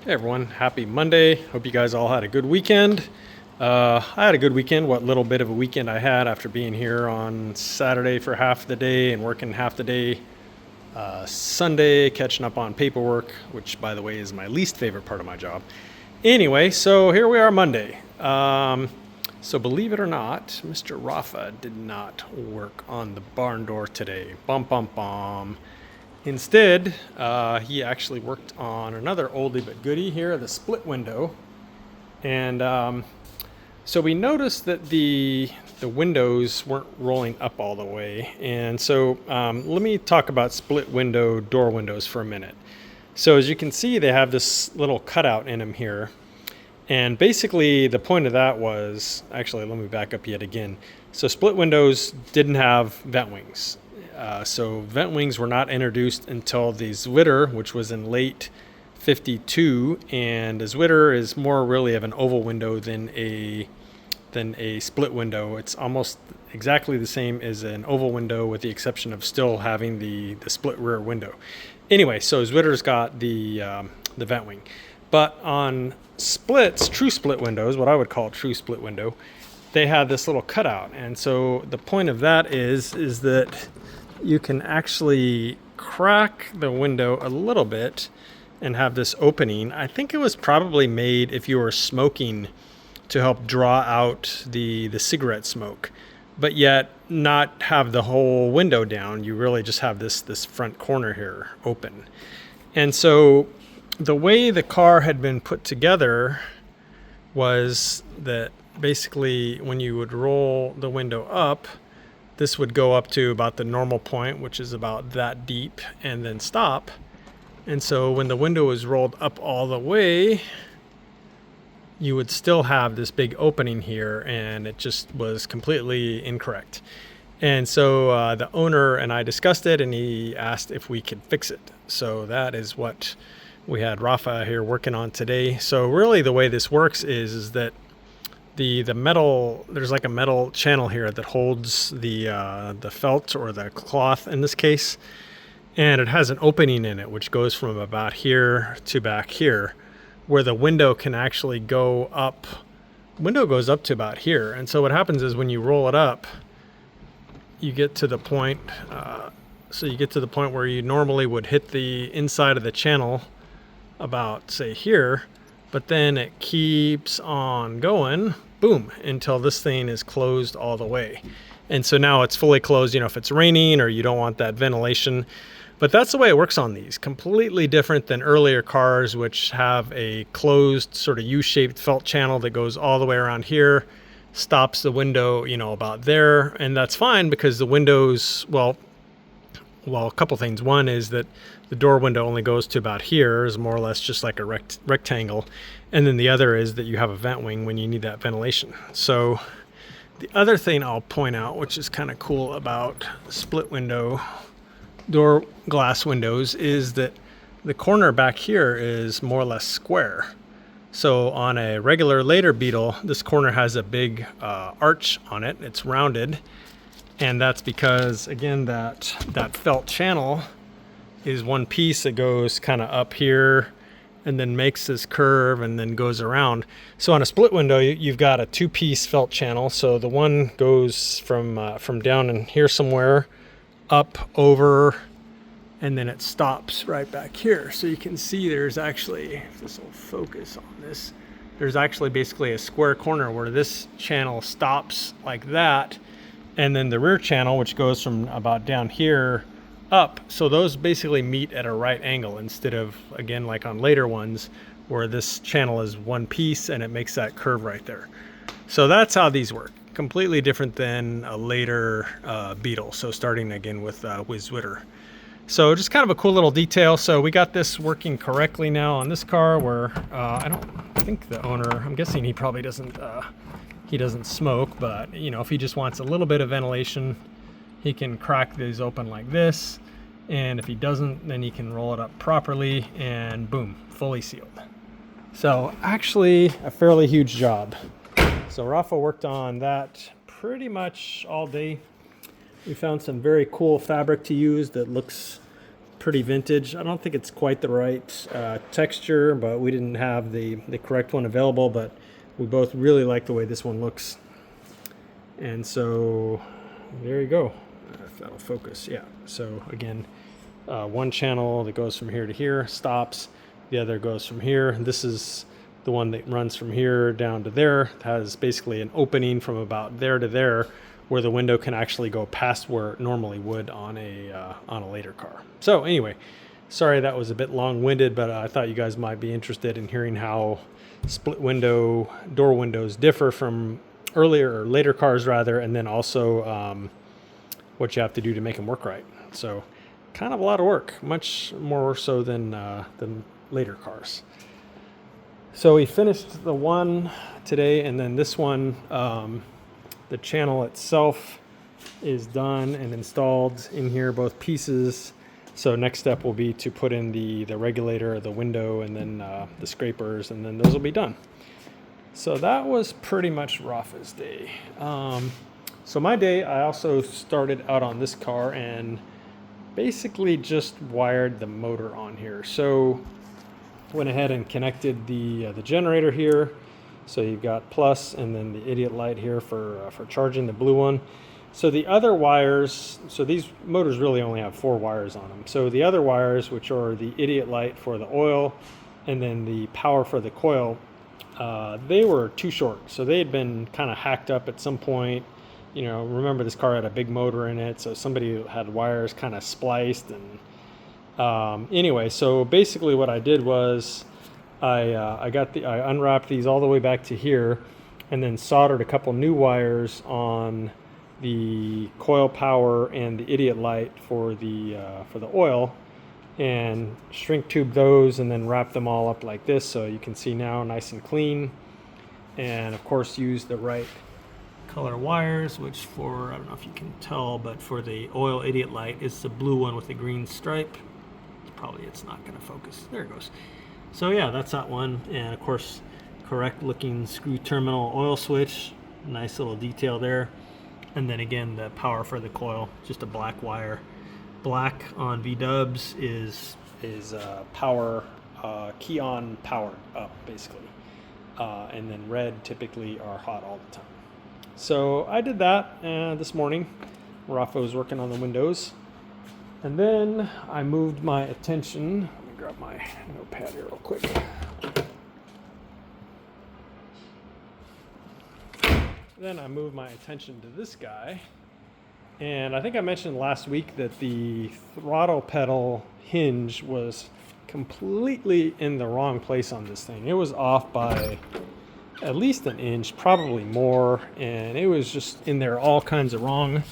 Hey everyone, happy Monday. Hope you guys all had a good weekend. I had a good weekend, what little bit of a weekend I had after being here on Saturday for half the day and working half the day Sunday, catching up on paperwork, which by the way is my least favorite part of my job. Anyway, so here we are Monday. So believe it or not, Mr. Rafa did not work on the barn door today. Bum, bum, bum. Instead, he actually worked on another oldie but goodie here, the split window. And so we noticed that the windows weren't rolling up all the way. And so let me talk about split window door windows for a minute. So as you can see, they have this little cutout in them here. And basically the point of that was, actually let me back up yet again. So split windows didn't have vent wings. So vent wings were not introduced until the Zwitter, which was in late 52, and a Zwitter is more really of an oval window than a split window. It's almost exactly the same as an oval window with the exception of still having the split rear window. Anyway, so Zwitter's got the vent wing. But on splits, true split windows, what I would call a true split window, they have this little cutout. And so the point of that is that you can actually crack the window a little bit and have this opening. I think it was probably made if you were smoking to help draw out the cigarette smoke, but yet not have the whole window down. You really just have this front corner here open. And so the way the car had been put together was that basically when you would roll the window up, this would go up to about the normal point, which is about that deep, and then stop. And so when the window was rolled up all the way, you would still have this big opening here, and it just was completely incorrect. And so the owner and I discussed it, and he asked if we could fix it. So that is what we had Rafa here working on today. So really the way this works is that the metal, there's like a metal channel here that holds the felt or the cloth in this case, and it has an opening in it which goes from about here to back here, where the window can actually go up. Window goes up to about here, and so what happens is when you roll it up, you get to the point. So you get to the point where you normally would hit the inside of the channel about say here, but then it keeps on going, boom, until this thing is closed all the way. And so now it's fully closed, you know, if it's raining or you don't want that ventilation. But that's the way it works on these. Completely different than earlier cars, which have a closed sort of U-shaped felt channel that goes all the way around here, stops the window, you know, about there. And that's fine because the windows, well, a couple things. One is that the door window only goes to about here, is more or less just like a rectangle. And then the other is that you have a vent wing when you need that ventilation. So the other thing I'll point out, which is kind of cool about split window door glass windows, is that the corner back here is more or less square. So on a regular later Beetle, this corner has a big arch on it. It's rounded. And that's because, again, that felt channel is one piece that goes kind of up here and then makes this curve and then goes around. So on a split window, you've got a two-piece felt channel. So the one goes from down in here somewhere up over, and then it stops right back here. So you can see there's actually, if this will focus on this, there's actually basically a square corner where this channel stops like that. And then the rear channel, which goes from about down here up. So those basically meet at a right angle instead of, again, like on later ones where this channel is one piece and it makes that curve right there. So that's how these work. Completely different than a later Beetle. So starting again with Zwitter. So just kind of a cool little detail. So we got this working correctly now on this car where I don't think the owner, I'm guessing he probably doesn't, he doesn't smoke, but you know, if he just wants a little bit of ventilation, he can crack these open like this. And if he doesn't, then he can roll it up properly and boom, fully sealed. So actually a fairly huge job. So Rafa worked on that pretty much all day. We found some very cool fabric to use that looks pretty vintage. I don't think it's quite the right texture, but we didn't have the correct one available, but we both really like the way this one looks. And so there you go. If that'll focus, yeah. So again, one channel that goes from here to here stops, the other goes from here. This is the one that runs from here down to there. It has basically an opening from about there to there, where the window can actually go past where it normally would on a later car. So anyway, sorry that was a bit long-winded, but I thought you guys might be interested in hearing how split window door windows differ from earlier or later cars rather, and then also what you have to do to make them work right. So kind of a lot of work, much more so than later cars. So we finished the one today, and then this one, the channel itself is done and installed in here, both pieces. So next step will be to put in the regulator, the window, and then the scrapers, and then those will be done. So that was pretty much Rafa's day. So my day, I also started out on this car and basically just wired the motor on here. So went ahead and connected the generator here. So you've got plus, and then the idiot light here for charging, the blue one. So the other wires, so these motors really only have 4 wires on them. So the other wires, which are the idiot light for the oil and then the power for the coil, they were too short. So they had been kind of hacked up at some point. You know, remember this car had a big motor in it, so somebody had wires kind of spliced. And anyway, so basically what I did was I unwrapped these all the way back to here, and then soldered a couple new wires on the coil power and the idiot light for the oil, and shrink tube those, and then wrap them all up like this, so you can see now nice and clean. And of course use the right color wires, which for, I don't know if you can tell, but for the oil idiot light is the blue one with the green stripe. It's not going to focus. There it goes. So yeah, that's that one. And of course, correct looking screw terminal oil switch, nice little detail there. And then again, the power for the coil, just a black wire. Black on V-dubs is power, key on power up basically. And then red typically are hot all the time. So I did that this morning. Rafa was working on the windows. And then I moved my attention. Let me grab my notepad here real quick. Then I moved my attention to this guy. And I think I mentioned last week that the throttle pedal hinge was completely in the wrong place on this thing. It was off by at least an inch, probably more, and it was just in there all kinds of wrong.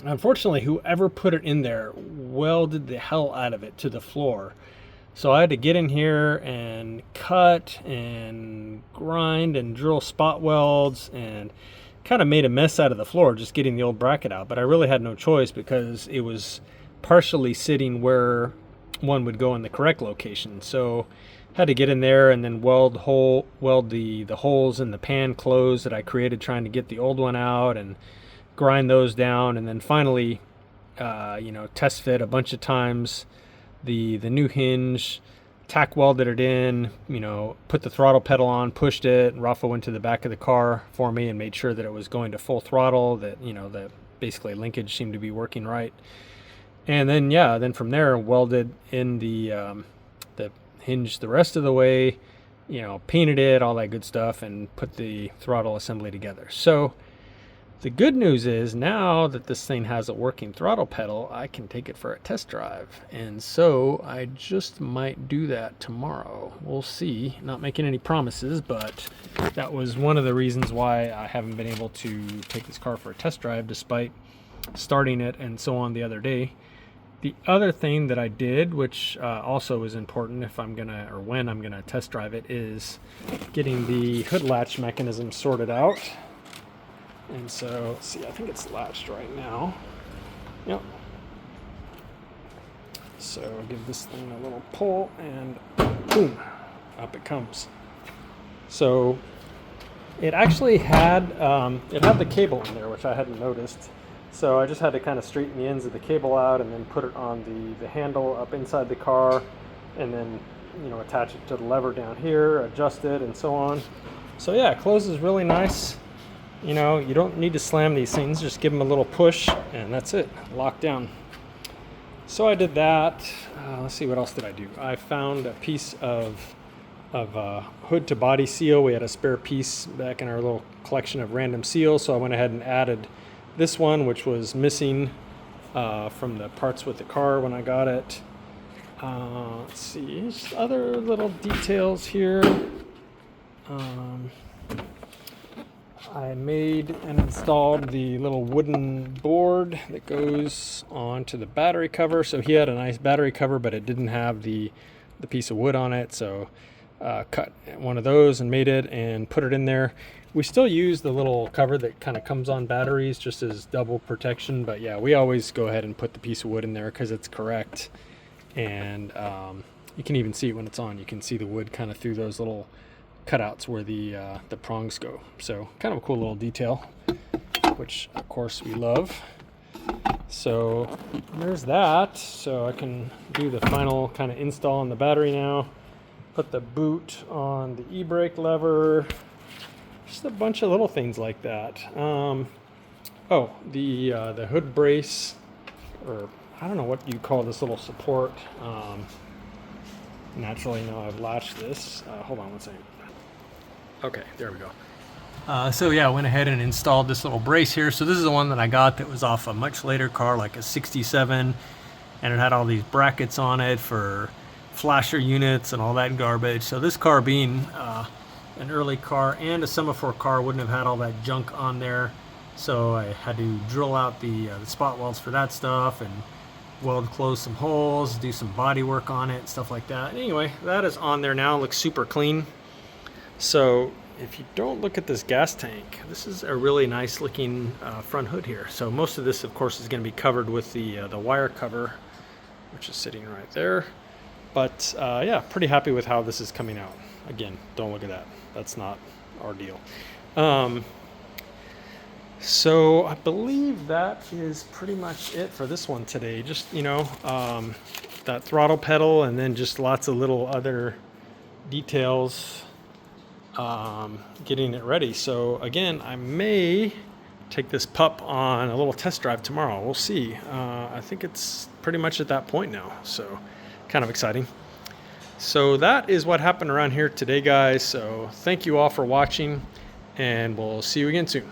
Unfortunately, whoever put it in there welded the hell out of it to the floor. So I had to get in here and cut and grind and drill spot welds, and kind of made a mess out of the floor just getting the old bracket out. But I really had no choice because it was partially sitting where one would go in the correct location. So had to get in there and then weld the holes in the pan closed that I created trying to get the old one out, and grind those down, and then finally test fit a bunch of times the new hinge, tack welded it in, put the throttle pedal on, pushed it, and Rafa went to the back of the car for me and made sure that it was going to full throttle, that the basically linkage seemed to be working right. And then from there welded in the hinge the rest of the way, painted it, all that good stuff, and put the throttle assembly together. So the good news is now that this thing has a working throttle pedal, I can take it for a test drive. And so I just might do that tomorrow. We'll see. Not making any promises, but that was one of the reasons why I haven't been able to take this car for a test drive despite starting it and so on the other day. The other thing that I did, which also is important if I'm gonna, or when I'm gonna test drive it, is getting the hood latch mechanism sorted out. And so, let's see, I think it's latched right now. Yep. So I'll give this thing a little pull, and boom, up it comes. So it actually had the cable in there, which I hadn't noticed. So I just had to kind of straighten the ends of the cable out and then put it on the handle up inside the car, and then, you know, attach it to the lever down here, adjust it, and so on. So yeah, it closes really nice. You know, you don't need to slam these things, just give them a little push and that's it, locked down. So I did that. Let's see, what else did I do? I found a piece of hood to body seal. We had a spare piece back in our little collection of random seals, so I went ahead and added this one, which was missing from the parts with the car when I got it. Let's see, just other little details here. I made and installed the little wooden board that goes onto the battery cover. So he had a nice battery cover, but it didn't have the piece of wood on it. So cut one of those and made it and put it in there. We still use the little cover that kind of comes on batteries just as double protection. But yeah, we always go ahead and put the piece of wood in there because it's correct. And you can even see it when it's on. You can see the wood kind of through those little cutouts where the prongs go. So kind of a cool little detail, which of course we love. So there's that. So I can do the final kind of install on the battery now. Put the boot on the e-brake lever. Just a bunch of little things like that. Oh, the hood brace, or I don't know what you call this little support. Naturally, now I've latched this. Hold on one second. Okay, there we go. So yeah, I went ahead and installed this little brace here. So this is the one that I got that was off a much later car, like a 67, and it had all these brackets on it for flasher units and all that garbage. So this car being an early car and a semaphore car wouldn't have had all that junk on there. So I had to drill out the spot welds for that stuff and weld close some holes, do some body work on it, stuff like that. Anyway, that is on there now. It looks super clean. So if you don't look at this gas tank, this is a really nice looking front hood here. So most of this, of course, is going to be covered with the wire cover, which is sitting right there. But yeah, pretty happy with how this is coming out. Again, don't look at that. That's not our deal. So I believe that is pretty much it for this one today. Just, you know, that throttle pedal and then just lots of little other details getting it ready. So again, I may take this pup on a little test drive tomorrow. We'll see. I think it's pretty much at that point now. So kind of exciting. So that is what happened around here today, guys. So thank you all for watching, and we'll see you again soon.